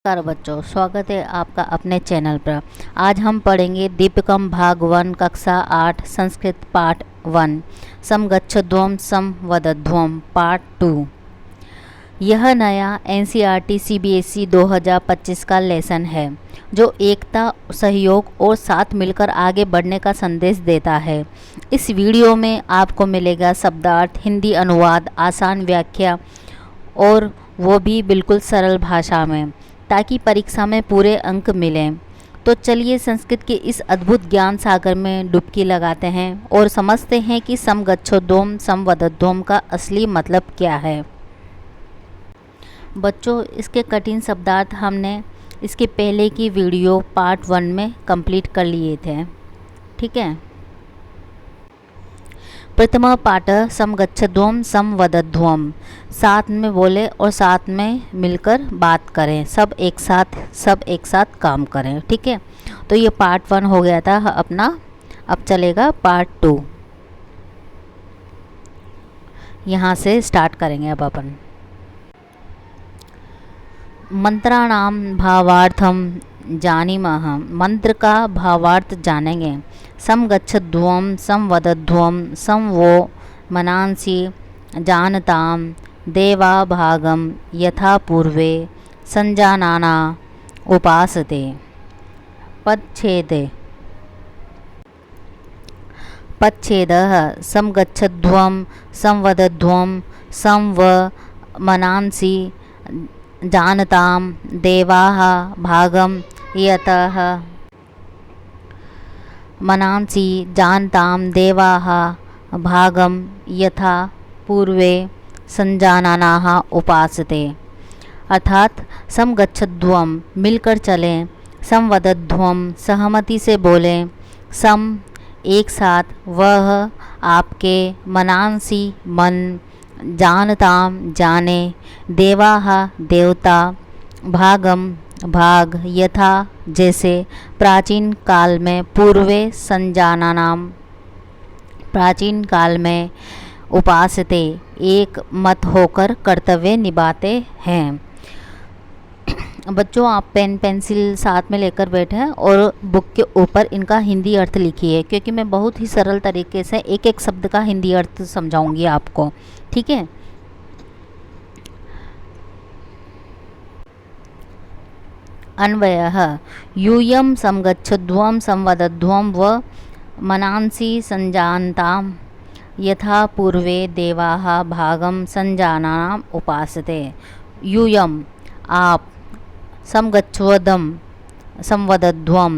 नमस्कार बच्चों, स्वागत है आपका अपने चैनल पर। आज हम पढ़ेंगे दीपिकम भाग 1 कक्षा 8 संस्कृत पाठ 1 समगच्छध्वम समवदध्वम पार्ट 2। यह नया एनसीईआरटी सीबीएसई 2025 का लेसन है जो एकता, सहयोग और साथ मिलकर आगे बढ़ने का संदेश देता है। इस वीडियो में आपको मिलेगा शब्दार्थ, हिंदी अनुवाद, आसान व्याख्या और वो भी बिल्कुल सरल भाषा में, ताकि परीक्षा में पूरे अंक मिलें। तो चलिए संस्कृत के इस अद्भुत ज्ञान सागर में डुबकी लगाते हैं और समझते हैं कि समगच्छध्वम समवदध्वम का असली मतलब क्या है। बच्चों, इसके कठिन शब्दार्थ हमने इसके पहले की वीडियो पार्ट 1 में कंप्लीट कर लिए थे, ठीक है। प्रथम पाठ समगच्छध्वम समवदध्वम, साथ में बोले और साथ में मिलकर बात करें, सब एक साथ काम करें, ठीक है। तो ये पार्ट 1 हो गया था अपना। अब चलेगा पार्ट 2। यहाँ से स्टार्ट करेंगे अब अपन। मंत्राणाम भावार्थम जानीमः, मंत्र का भावार्थ जानेंगे। समगच्छध्वम समवदध्वम सम वो मनांसि जानताम देवा भागम यथा पूर्वे संजानाना उपासते। पदच्छेदः समगच्छध्वम समवदध्वम सम व मनांसि जानताम देवाः भागम यतः मनांसि जानताम देवाः भागम यथा पूर्वे संजानानाः उपासते। अर्थात समगच्छध्वम मिलकर चलें, समवदध्वम सहमति से बोलें, सम एक साथ, वह आपके, मनांसि मन, जानताम जाने, देवाः देवता, भागम भाग, यथा जैसे, प्राचीन काल में, पूर्वे संजानानाम प्राचीन काल में, उपासते एक मत होकर कर्तव्य निभाते हैं। बच्चों, आप पेन पेंसिल साथ में लेकर बैठे और बुक के ऊपर इनका हिंदी अर्थ लिखिए, क्योंकि मैं बहुत ही सरल तरीके से एक एक शब्द का हिंदी अर्थ समझाऊंगी आपको, ठीक है। अन्वयः यूयं समगच्छध्वम समवदध्वम व मनांसि संजानताम यथा पूर्वे देवाः भागम संजानानाम उपासते। यूयं आप, समगच्छध्वम समवदध्वम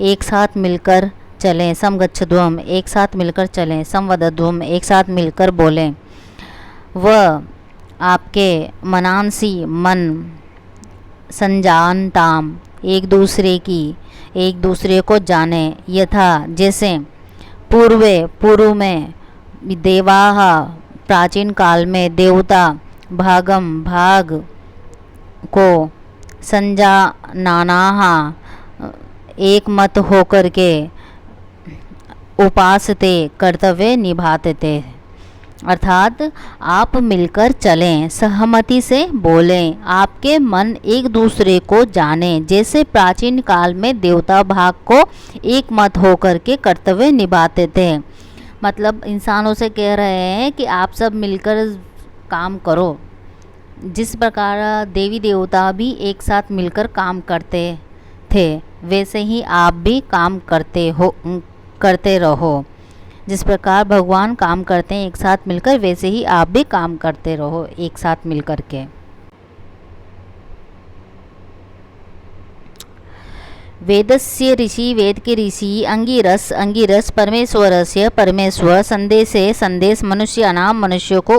एक साथ मिलकर चलें, समगच्छध्वम एक साथ मिलकर चलें, समवदध्वम एक साथ मिलकर बोलें, व आपके, मनांसि मन, संजानताम एक दूसरे को जाने, यथा जैसे, पूर्वे पूर्व में, देवाः प्राचीन काल में, देवता, भागम भाग को, संजानानाः एक मत होकर के, उपासते कर्तव्य निभाते थे। अर्थात आप मिलकर चलें, सहमति से बोलें, आपके मन एक दूसरे को जाने, जैसे प्राचीन काल में देवता भाग को एक मत होकर के कर्तव्य निभाते थे। मतलब इंसानों से कह रहे हैं कि आप सब मिलकर काम करो। जिस प्रकार देवी देवता भी एक साथ मिलकर काम करते थे, वैसे ही आप भी काम करते रहो। जिस प्रकार भगवान काम करते हैं एक साथ मिलकर, वैसे ही आप भी काम करते रहो एक साथ मिलकर के। वेदस्य ऋषि, वेद के ऋषि, अंगिरस परमेश्वरस्य परमेश्वर, संदेशे संदेश, मनुष्यानां मनुष्यों को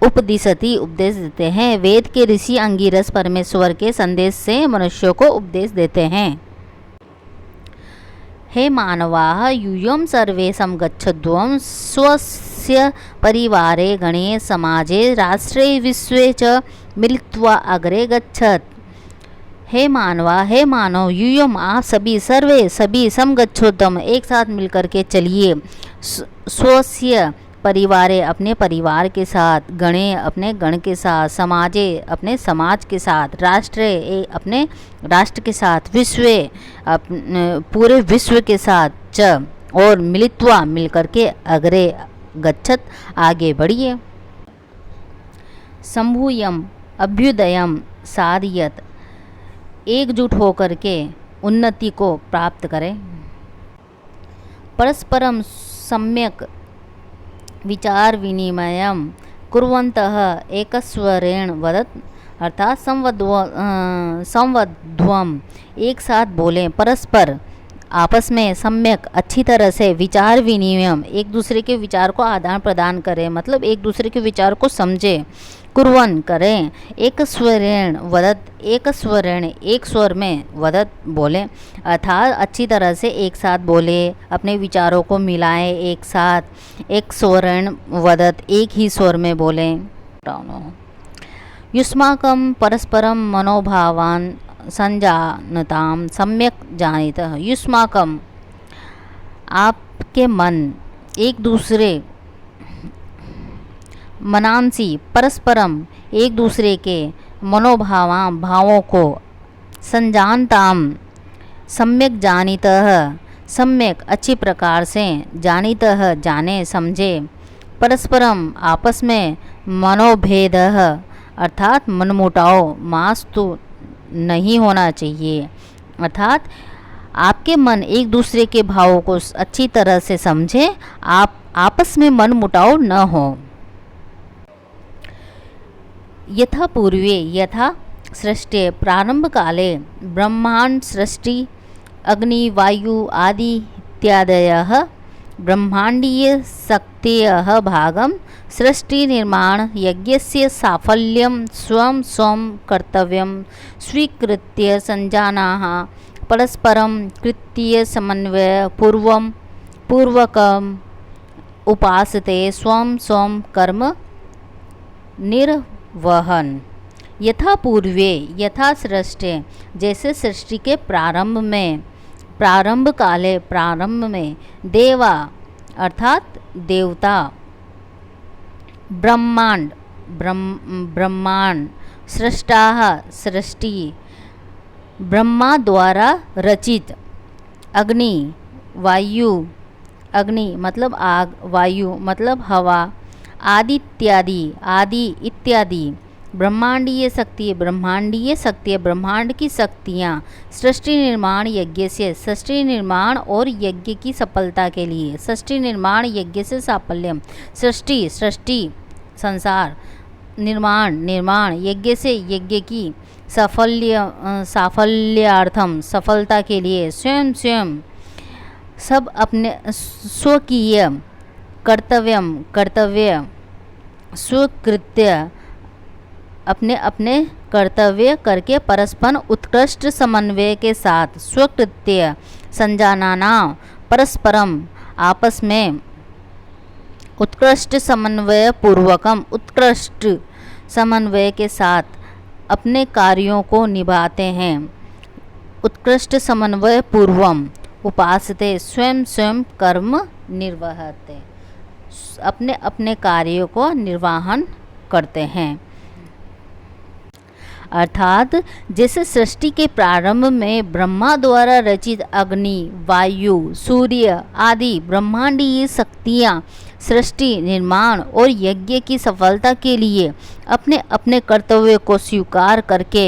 उपदिशति उपदेश देते हैं। वेद के ऋषि अंगिरस परमेश्वर के संदेश से मनुष्यों को उपदेश देते हैं। हे मानवाः, यूयं सर्वे समगच्छध्वं स्वस्य परिवारे गणे समाजे राष्ट्रे विश्वे च मिलित्वा अग्रे गच्छत्। हे मानवा, हे मानव, यूयम आप सभी समगच्छध्वम एक साथ मिलकर के चलिए, स्वस्य परिवारे अपने परिवार के साथ, गणे अपने गण के साथ, समाजे अपने समाज के साथ, राष्ट्रे अपने राष्ट्र के साथ, विश्वे पूरे विश्व के साथ, च और मिलित्वा मिलकर के अग्रे गच्छत आगे बढ़िए। संभूयम अभ्युदयम साधयत एकजुट होकर के उन्नति को प्राप्त करें। परस्परम सम्यक विचार विनिमयम कुर्वन्तः एकस्वरेण वदत, अर्थात संवध्वम एक साथ बोलें, परस्पर आपस में सम्यक अच्छी तरह से विचार विनिमय एक दूसरे के विचार को आदान प्रदान करें, मतलब एक दूसरे के विचार को समझें, कुर्वन करें, एक स्वरेण वदत एक स्वरेण एक स्वर में वदत बोलें, अर्थात अच्छी तरह से एक साथ बोले, अपने विचारों को मिलाएं एक साथ, एक स्वरेण वदत एक ही स्वर में बोलें। युष्माकं परस्परम मनोभावान संजानताम सम्यक जानितः। युष्माकं आपके मन एक दूसरे, मनांसी परस्परम एक दूसरे के, मनोभावां भावों को, संजानताम सम्यक जानितः सम्यक अच्छी प्रकार से, जानितः जाने समझे, परस्परम आपस में, मनोभेदः अर्थात मनमुटाव मास्तु नहीं होना चाहिए, अर्थात आपके मन एक दूसरे के भावों को अच्छी तरह से समझे, आप आपस में मन मुटाव न हो। यथा पूर्वे यथा सृष्टि प्रारंभ काले ब्रह्मांड सृष्टि अग्नि वायु आदि इत्यादयः ब्रह्मांडीय शक्तयः भागं सृष्टि निर्माण यज्ञस्य साफल्यं स्वं स्वं कर्तव्यं स्वीकृत्य संजानाः परस्परं कृत्य समन्वय पूर्वकम् उपासते स्वं स्वं कर्म निर्वहन। यथा पूर्वे यथा सृष्टि जैसे सृष्टि के प्रारंभ काले प्रारंभ में, देवा अर्थात देवता, ब्रह्मांड सृष्टाः सृष्टि ब्रह्मा द्वारा रचित, अग्नि वायु अग्नि मतलब आग, वायु मतलब हवा, आदि इत्यादि ब्रह्मांडीय शक्ति ब्रह्मांड की शक्तियाँ, सृष्टि निर्माण यज्ञ से सृष्टि निर्माण और यज्ञ की सफलता के लिए, सृष्टि निर्माण यज्ञ से साफल्यम सृष्टि संसार, निर्माण यज्ञ से यज्ञ की साफल्यार्थम सफलता के लिए, स्वयं सब अपने स्वकीय कर्तव्य स्वीकृत्य अपने कर्तव्य करके परस्पर उत्कृष्ट समन्वय के साथ, स्वकृत्य संजानाना परस्परम आपस में, उत्कृष्ट समन्वय पूर्वकम उत्कृष्ट समन्वय के साथ अपने कार्यों को निभाते हैं, उत्कृष्ट समन्वय पूर्वम उपासते स्वयं कर्म निर्वहते अपने कार्यों को निर्वाहन करते हैं। अर्थात जैसे सृष्टि के प्रारंभ में ब्रह्मा द्वारा रचित अग्नि वायु सूर्य आदि ब्रह्मांडीय शक्तियाँ सृष्टि निर्माण और यज्ञ की सफलता के लिए अपने कर्तव्य को स्वीकार करके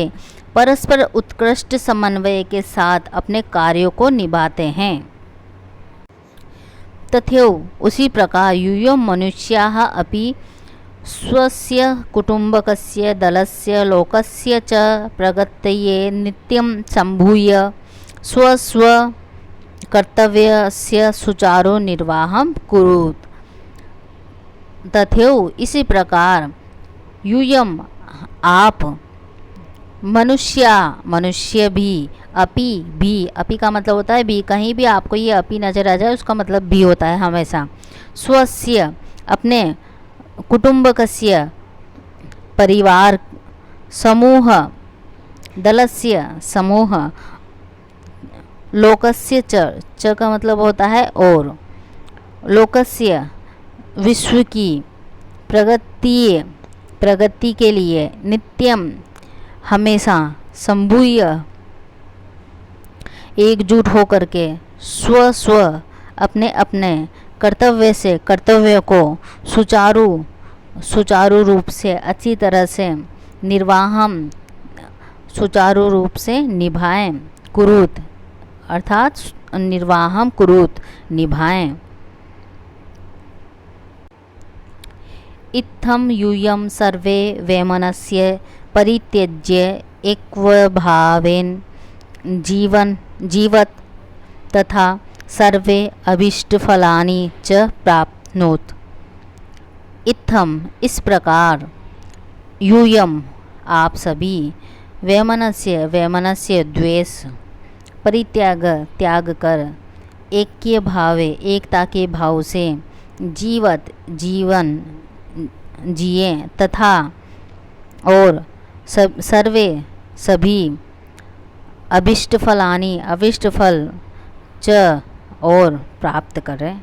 परस्पर उत्कृष्ट समन्वय के साथ अपने कार्यों को निभाते हैं। तथैव उसी प्रकार यूयं मनुष्याः अपि स्वस्य कुटुम्बकस्य दलस्य लोकस्य च प्रगतये नित्यं सम्भूय स्वस्व कर्तव्यस्य सुचारू निर्वाहं कुरुत। तथैव इसी प्रकार यूयं आप मनुष्य भी अपि का मतलब होता है भी, कहीं भी आपको ये अपि नजर आ जाए उसका मतलब भी होता है हमेशा। स्वस्य अपने, कुटुम्बकस्य परिवार, समूह, दलस्य समूह, लोकस्य च का मतलब होता है और, लोकस्य विश्व की प्रगति के लिए नित्यम हमेशा संभूय एकजुट होकर के स्व अपने अपने कर्तव्य से कर्तव्य को सुचारू रूप से अच्छी तरह से सुचारू रूप से निभाएं। कुरुत अर्थात निर्वाहम कुरुत निभाएं। इत्थम यूयम सर्वे वैमनस्य परित्यज्य एकभावेन जीवत तथा सर्वे अभीष्टफलानि च प्राप्नोत। इत्थम इस प्रकार, यूयम आप सभी, वैमनस्य द्वेष, त्याग कर, ऐक्य भावे एकता के भाव से जीवन जिए तथा और सर्वे सभी अभिष्ट फल च और प्राप्त करें।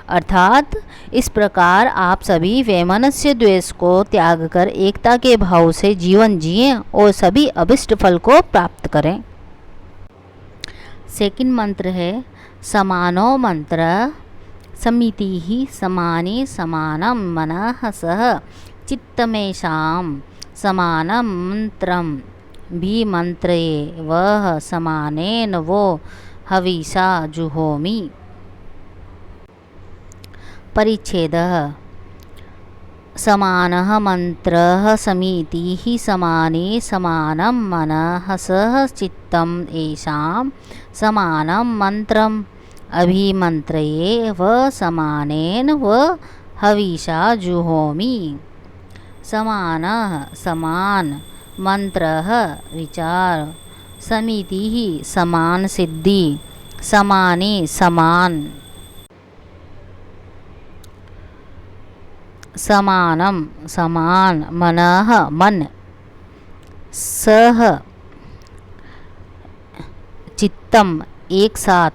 अर्थात इस प्रकार आप सभी वैमनस्य द्वेष को त्याग कर एकता के भाव से जीवन जिए और सभी अभिष्ट फल को प्राप्त करें। सेकंड मंत्र है समानो मंत्र समिति ही समाने समानम मनः सह चित्तमेषां समानम मंत्रम भी मंत्रे वह समानेन वो हविषा जुहोमि। परिच्छेदः समानः मंत्रः समितिः समाने समानं मनः सह चित्तम् येषां समानं मंत्रम् अभिमन्त्रये व समानेन व हविषा जुहोमि। समानः समान, मंत्रः विचार, समितिः समान सिद्धि, समाने समान, समानम समान, मनः मन, सह चित्तम एक साथ,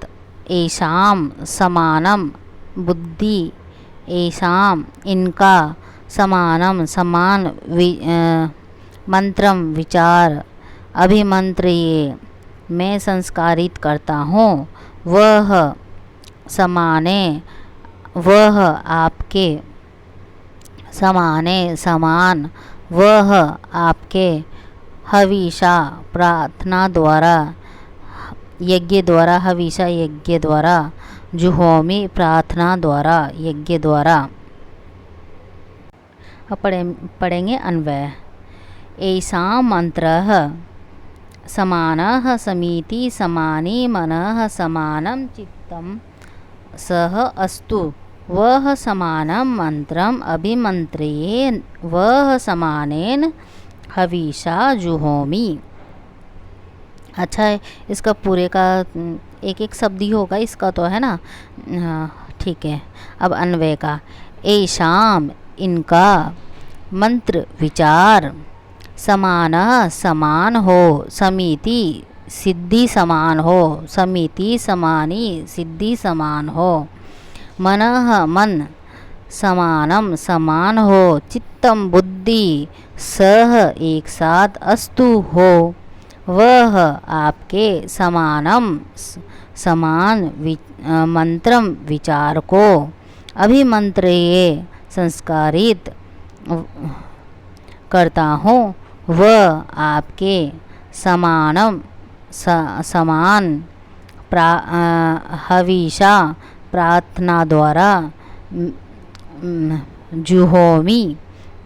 येषां समानम बुद्धि, येषां इनका, समानम समान मंत्रम विचार, अभिमंत्रिये मैं संस्कारित करता हूँ, वह समाने वह आपके, समाने समान वह आपके, हविषा प्रार्थना द्वारा यज्ञ द्वारा, हविषा यज्ञ द्वारा, जुहोमि प्रार्थना द्वारा यज्ञ द्वारा। अब पढ़ेंगे अन्वय। येषां मंत्रः समानः समिति समाने मनः समानं चित्तं सह अस्तु वह समानं मंत्रम अभिमंत्रिये वह समानेन हविषा जुहोमि। अच्छा है, इसका पूरे का एक एक शब्द ही होगा इसका तो, है ना। ठीक है, अब अन्वय का। येषां इनका, मंत्र विचार, समानः समान हो, समिति सिद्धि समान हो, समिति समानी सिद्धि समान हो, मनः मन समानम समान हो, चित्तम बुद्धि सह एक साथ, अस्तु हो, वह आपके, समानम समान मंत्रम विचार को, अभिमंत्रिये संस्कारित करता हूँ, वह आपके, समानम समान हविषा प्रार्थना द्वारा, जुहोमि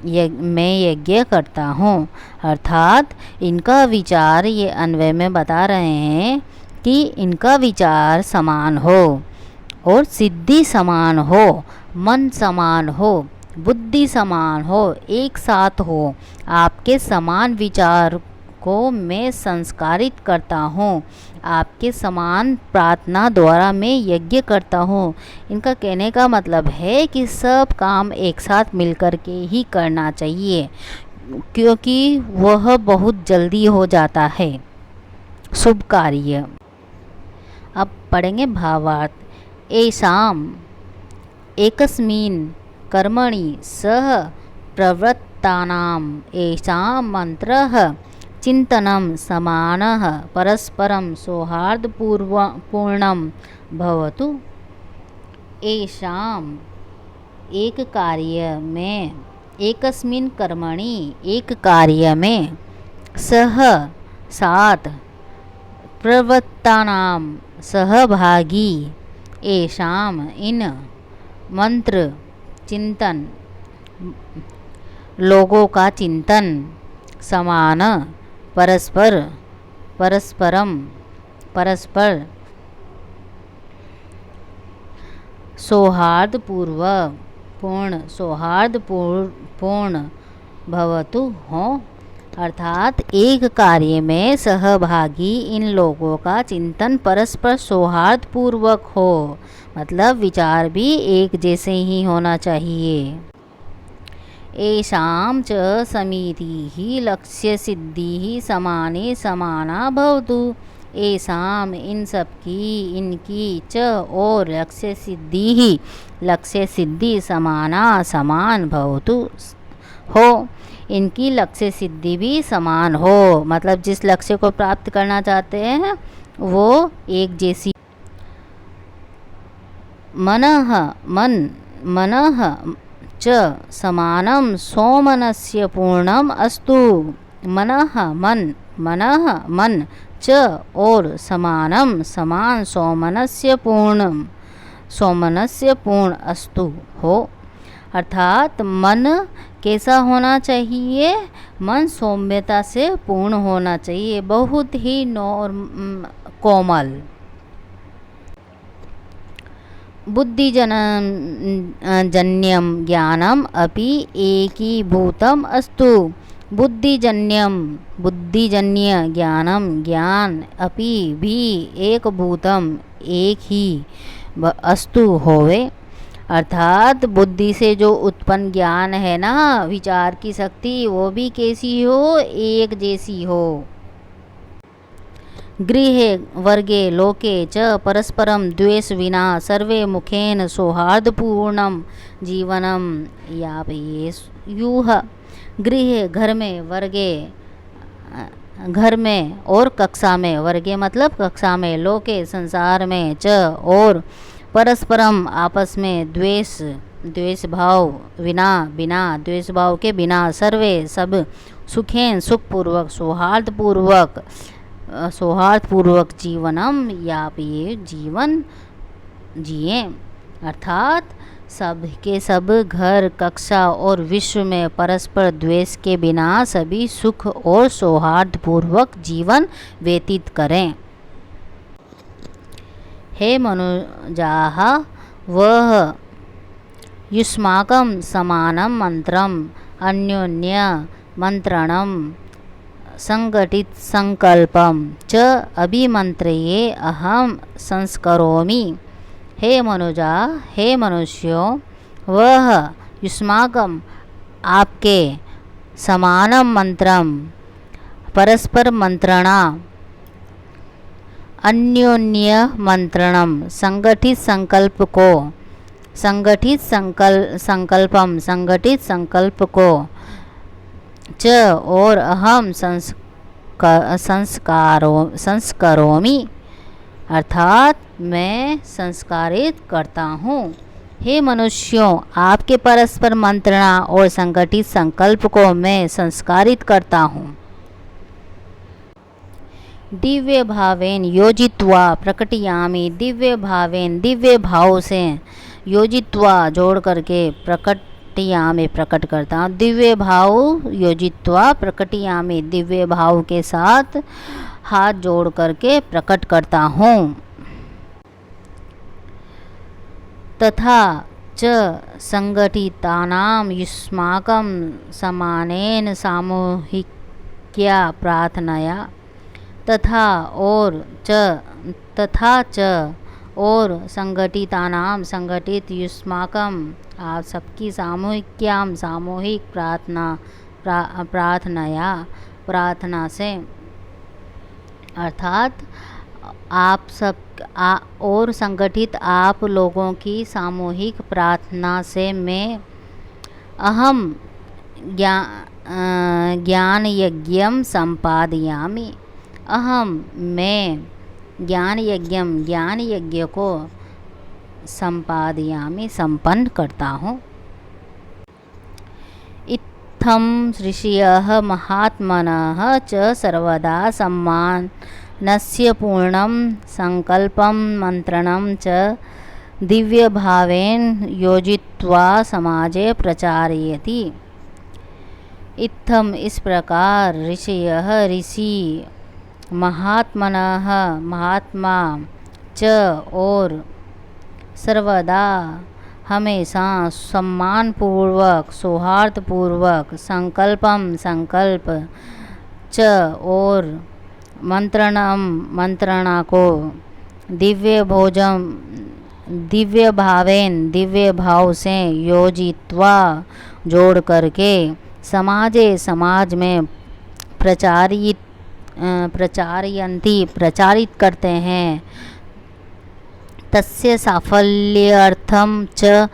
मैं यज्ञ करता हूँ। अर्थात इनका विचार, ये अन्वय में बता रहे हैं कि इनका विचार समान हो और सिद्धि समान हो, मन समान हो, बुद्धि समान हो, एक साथ हो, आपके समान विचार को मैं संस्कारित करता हूँ, आपके समान प्रार्थना द्वारा मैं यज्ञ करता हूँ। इनका कहने का मतलब है कि सब काम एक साथ मिलकर के ही करना चाहिए, क्योंकि वह बहुत जल्दी हो जाता है शुभ कार्य। अब पढ़ेंगे भावार्थ। येषां एकस्मिन् कर्मणि सह प्रवृत्तानाम् येषां मन्त्रः चिन्तनं समानः परस्परं सौहार्दपूर्णं भवतु। येषाम् एक कार्य में एकस्मिन् कर्मणि एक कार्य में सह साथ प्रवृत्तानां सहभागी येषाम इन मंत्र चिंतन लोगों का चिंतन समान परस्पर सौहार्दपूर्ण भवतु हो, अर्थात एक कार्य में सहभागी इन लोगों का चिंतन परस्पर सौहार्दपूर्वक हो, मतलब विचार भी एक जैसे ही होना चाहिए। येषां च समितिः लक्ष्यसिद्धिः समाने समाना भवतु। येषाम इन सब की इनकी च और लक्ष्य सिद्धि समाना समान भवतु हो, इनकी लक्ष्य सिद्धि भी समान हो, मतलब जिस लक्ष्य को प्राप्त करना चाहते हैं वो एक जैसी। मनः च समानं सोमनस्य पूर्णम अस्तु। मन च और समानम समान सोमनस्य पूर्ण अस्तु हो, अर्थात मन कैसा होना चाहिए? मन सौम्यता से पूर्ण होना चाहिए, बहुत ही कोमल। बुद्धिजन्यं ज्ञानम अपि एकीभूतम अस्तु। बुद्धिजन्य ज्ञान अपि भी एकभूतम एक ही अस्तु होवे, अर्थात बुद्धि से जो उत्पन्न ज्ञान है ना, विचार की शक्ति, वो भी कैसी हो? एक जैसी हो। गृहे वर्गे लोके च परस्परं द्वेष विना सर्वे मुखेन सौहार्दपूर्णं जीवनं यापयेयुः। गृह घर में, वर्गे घर में और कक्षा में, वर्गे मतलब कक्षा में, लोके संसार में, च और परस्परम आपस में, द्वेष भाव बिना द्वेष भाव के बिना, सर्वे सब, सुखेन सुखपूर्वक, सौहार्दपूर्वक जीवनम यापिये जीवन जिए, अर्थात सब के सब घर, कक्षा और विश्व में परस्पर द्वेष के बिना सभी सुख और सौहार्दपूर्वक जीवन व्यतीत करें। हे मनुजाः, वह युष्माकं समानं मंत्रम अन्योन्य मंत्रणम संगठित संकल्पम च अभिमंत्रये अहम संस्करोमि। हे मनुजा, हे मनुष्यों, वह युष्माकम आपके समानम मंत्रम परस्पर मंत्रणा, अन्योन्य मंत्रणम संगठित संकल्प को च और अहम संस्करोमि, अर्थात मैं संस्कारित करता हूँ। हे मनुष्यों, आपके परस्पर मंत्रणा और संगठित संकल्प को मैं संस्कारित करता हूँ। दिव्य भावेन योजित्वा प्रकटयामि। दिव्य भावेन, दिव्य भाव से, योजित्वा जोड़ करके, प्रकटयामि प्रकट करता हूँ। दिव्य भाव योजित्वा प्रकटयामि, दिव्य भाव के साथ हाथ जोड़ करके प्रकट करता हूँ। तथा च संगठितानां युष्माकं समानेन सामूहिक्या प्रार्थनया। तथा च और संगठितानां संगठित युष्माकं आप सबकी सामूहिक प्रार्थना से, अर्थात आप सब और संगठित आप लोगों की सामूहिक प्रार्थना से मैं अहम ज्ञान यज्ञम संपादयामि। अहम मैं ज्ञान यज्ञ को संपादयामि संपन्न करता हूँ। इत्थम ऋषयः महात्मनः च सर्वदा सम्मानस्य पूर्णं संकल्पं मंत्रणं च दिव्यभावेन योजित्वा समाजे प्रचारयति। इत्थम इस प्रकार ऋषयः ऋषि महात्मनः महात्मा च और सर्वदा हमेशा सम्मानपूर्वक सौहार्दपूर्वक संकल्प च और मंत्रणा को दिव्य भाव से योजित्वा जोड़ करके समाज में प्रचारित करते हैं। तस्य साफल्यर्थम च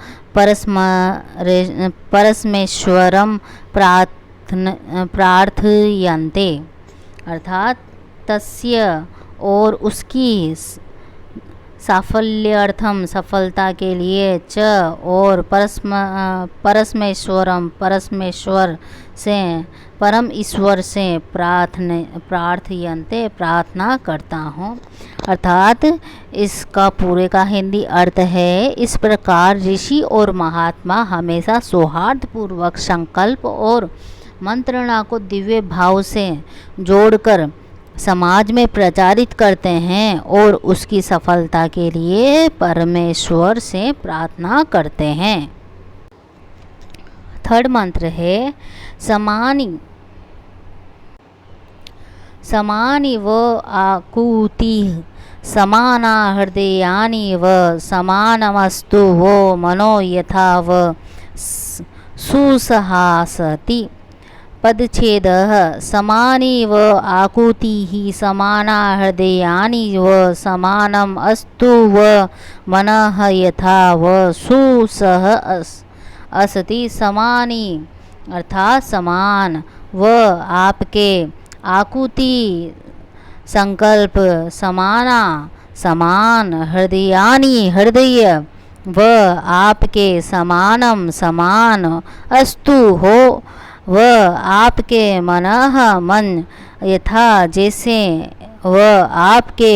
परस्मेश्वरम प्रार्थयन्ते। अर्थात तस्य और उसकी साफल्यर्थम सफलता के लिए च और परमेश्वर से परम ईश्वर से प्रार्थयन्ते प्रार्थना करता हूँ। अर्थात इसका पूरे का हिंदी अर्थ है, इस प्रकार ऋषि और महात्मा हमेशा सौहार्दपूर्वक संकल्प और मंत्रणा को दिव्य भाव से जोड़कर समाज में प्रचारित करते हैं और उसकी सफलता के लिए परमेश्वर से प्रार्थना करते हैं। थर्ड मंत्र है समानि व आकुतिः समाना हृदयानि व समानमस्तु वो मनो यथा व सुसहासति। पदच्छेदः समानि व आकुतिः समाना हृदयानि व समानम अस्तु व मनः यथा व सुसह असति। समानि अर्थात समान, व आपके, आकुति संकल्प, समाना समान, हृदयानि हृदय, व आपके समानम समान, अस्तु हो व आपके मनः मन, यथा जैसे, व आपके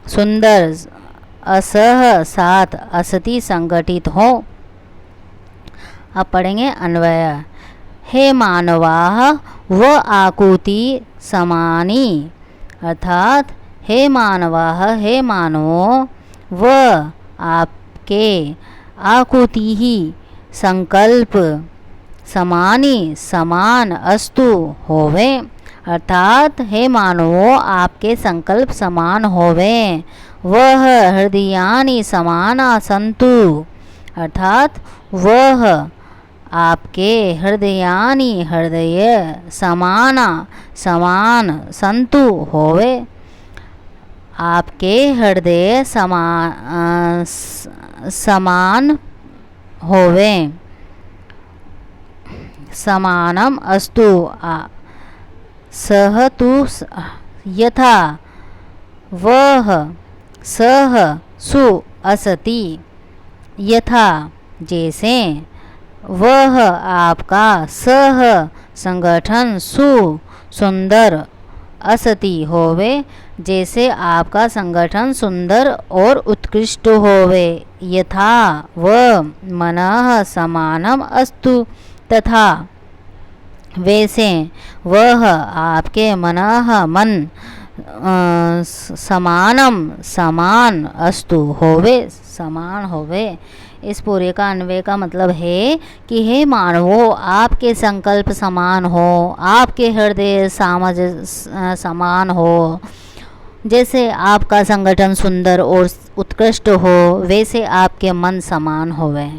सुंदर, असह साथ, असति संगठित हो। अब पढ़ेंगे अन्वय। हे मानवाः व आकुति समानी। अर्थात हे मानवाः हे मानवो, व आपके, आकुति ही संकल्प, समानी समान, अस्तु होवे। अर्थात हे मानवो आपके संकल्प समान होवे। वह हृदयानि समाना संतु। अर्थात वह आपके हृदयानि हृदय समाना समान संतु होवे। आपके हृदय समान होवे। समानम अस्तु सह तु यथा वह सह सु असति। यथा जैसे, वह आपका सह संगठन सुंदर, असति होवे जैसे आपका संगठन सुंदर और उत्कृष्ट होवे। यथा व मनः समानम अस्तु तथा वैसे वह आपके मन समानम समान, अस्तु होवे समान होवे। इस पूरे का अन्वय का मतलब है कि हे मानवो आपके संकल्प समान हो, आपके हृदय समान हो, जैसे आपका संगठन सुंदर और उत्कृष्ट हो वैसे आपके मन समान होवे।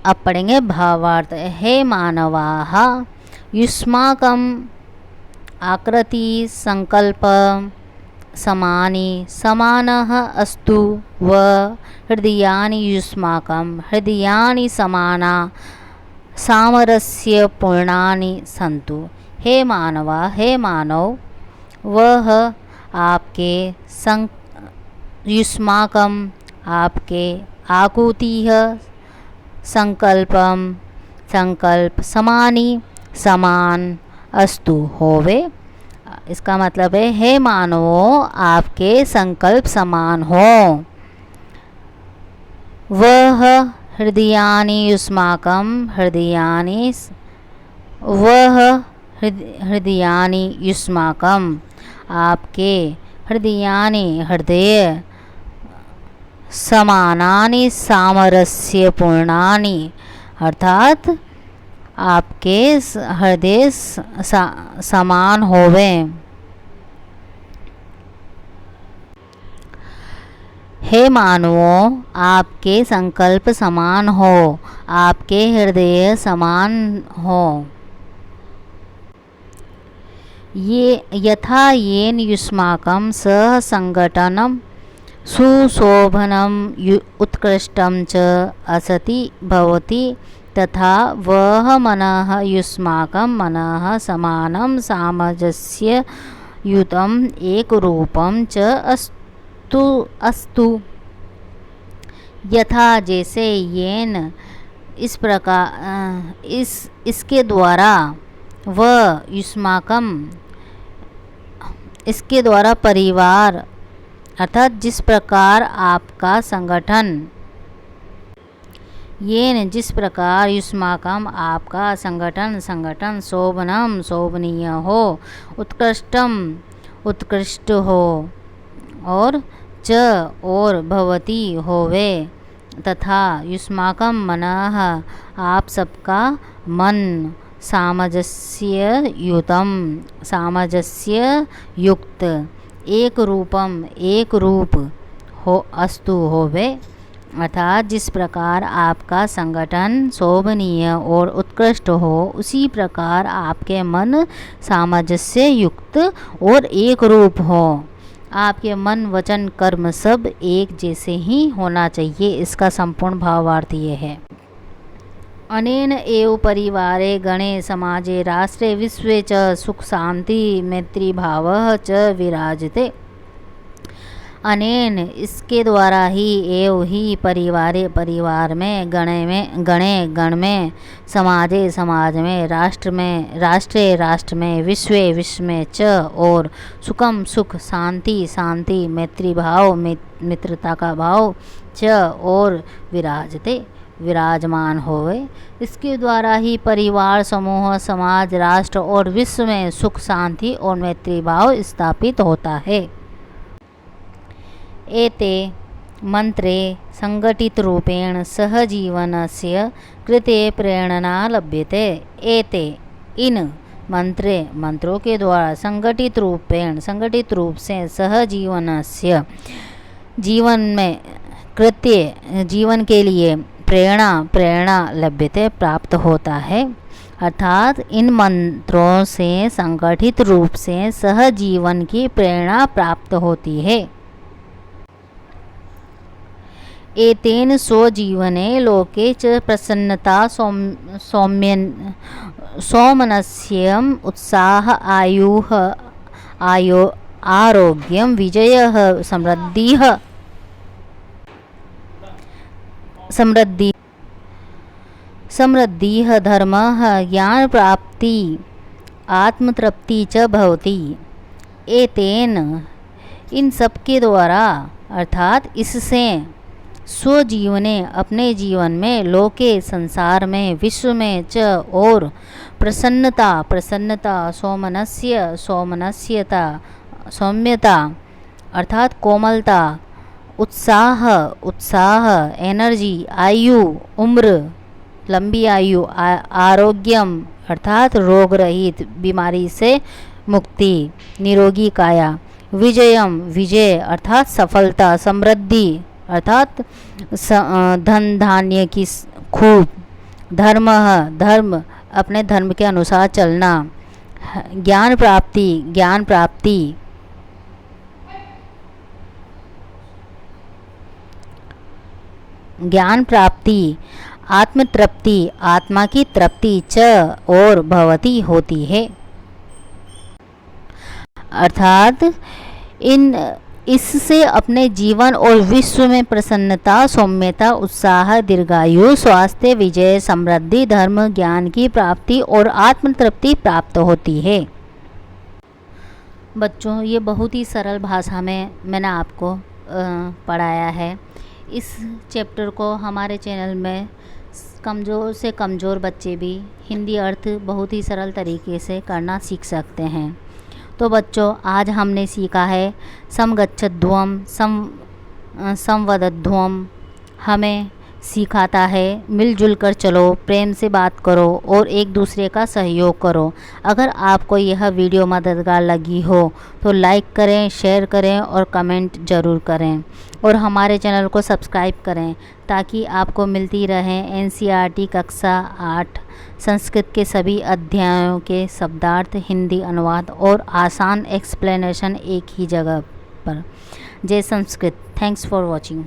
अब पढ़ेंगे भावार्थ। हे मानवाः युष्माकं आकृति संकल्प समानि समानः अस्तु व हृदयानि युष्माकं हृदयानि समाना सामरस्यपूर्णानि सन्तु। हे मानवा, हे मानव, वह आपके युष्माकं आपके आकुतिः संकल्पम संकल्प समानी समान अस्तु होवे। इसका मतलब है, हे मानवों, आपके संकल्प समान हो। वह हृदयानि युष्माकं हृदयानि वह हृदयानि युष्माकं आपके हृदयानि हृदय समानानि सामरस्यपूर्णानि अर्थात आपके हृदय समान होवे। हे मानवों, आपके संकल्प समान हो, आपके हृदय समान हो। ये यथा येन युष्माकं सह संघटनं सुशोभनम उत्कृष्टं च असति भवति तथा वह मनः युष्माकं मनः समानं सामजस्ययुतं एकरूपं च अस्तु। यथा जैसे येन इस प्रकार इसके द्वारा वह युष्माकं इसके द्वारा परिवार अर्थात जिस प्रकार आपका संगठन येन जिस प्रकार युष्माकं आपका संगठन शोभनम शोभनीय हो, उत्कृष्टम उत्कृष्ट हो, और च और भवती होवे तथा युष्माकं मनः आप सबका मन सामजस्य युक्त एक रूपम एक रूप हो अस्तु होवे। अर्थात जिस प्रकार आपका संगठन शोभनीय और उत्कृष्ट हो, उसी प्रकार आपके मन सामंजस्य युक्त और एक रूप हो। आपके मन वचन कर्म सब एक जैसे ही होना चाहिए। इसका संपूर्ण भावार्थ ये है। अनेन एव परिवारे गणे समाजे राष्ट्रे विश्वे च सुख शांति मैत्री भावः च विराजते। अनेन इसके द्वारा ही एव ही परिवार में गण में समाजे समाज में राष्ट्र में विश्व में च और सुखम सुख शांति मैत्री भाव मित्रता का भाव च और विराजते विराजमान होवे। इसके द्वारा ही परिवार समूह समाज राष्ट्र और विश्व में सुख शांति और मैत्री भाव स्थापित होता है। एते मंत्रे संगठित रूपेण सहजीवनस्य कृते प्रेरणा लभ्यते। एते इन मंत्रों के द्वारा संगठित रूप से सहजीवनस्य जीवन के लिए प्रेरणा लभ्यते प्राप्त होता है। अर्थात इन मंत्रों से संगठित रूप से सहजीवन की प्रेरणा प्राप्त होती है। एतेन स्वजीवने लोके च प्रसन्नता सौमनस्यम् उत्साह आयुः आरोग्यं विजयः समृद्धिः धर्मः ज्ञान प्राप्ति आत्मतृप्ति च भवति। एतेन इन सब के द्वारा अर्थात इससे स्वजीवने अपने जीवन में लोके संसार में विश्व में च और प्रसन्नता सौम्यता अर्थात कोमलता उत्साह एनर्जी आयु उम्र लंबी आयु आरोग्यम अर्थात रोग रहित बीमारी से मुक्ति निरोगी काया विजय अर्थात सफलता समृद्धि अर्थात धन धान्य की खूब धर्म अपने धर्म के अनुसार चलना ज्ञान प्राप्ति ज्ञान प्राप्ति, आत्मतृप्ति, आत्मा की तृप्ति च और भवती होती है। अर्थात इससे अपने जीवन और विश्व में प्रसन्नता, सौम्यता, उत्साह, दीर्घायु, स्वास्थ्य, विजय, समृद्धि, धर्म, ज्ञान की प्राप्ति और आत्मतृप्ति प्राप्त होती है। बच्चों, ये बहुत ही सरल भाषा में मैंने आपको पढ़ाया है। इस चैप्टर को हमारे चैनल में कमज़ोर से कमज़ोर बच्चे भी हिंदी अर्थ बहुत ही सरल तरीके से करना सीख सकते हैं। तो बच्चों, आज हमने सीखा है समगच्छध्वम, संवदध्वम हमें सिखाता है मिलजुल कर चलो, प्रेम से बात करो और एक दूसरे का सहयोग करो। अगर आपको यह वीडियो मददगार लगी हो तो लाइक करें, शेयर करें और कमेंट ज़रूर करें और हमारे चैनल को सब्सक्राइब करें ताकि आपको मिलती रहे NCERT कक्षा 8 संस्कृत के सभी अध्यायों के शब्दार्थ, हिंदी अनुवाद और आसान एक्सप्लेनेशन एक ही जगह पर। जय संस्कृत। Thanks for watching.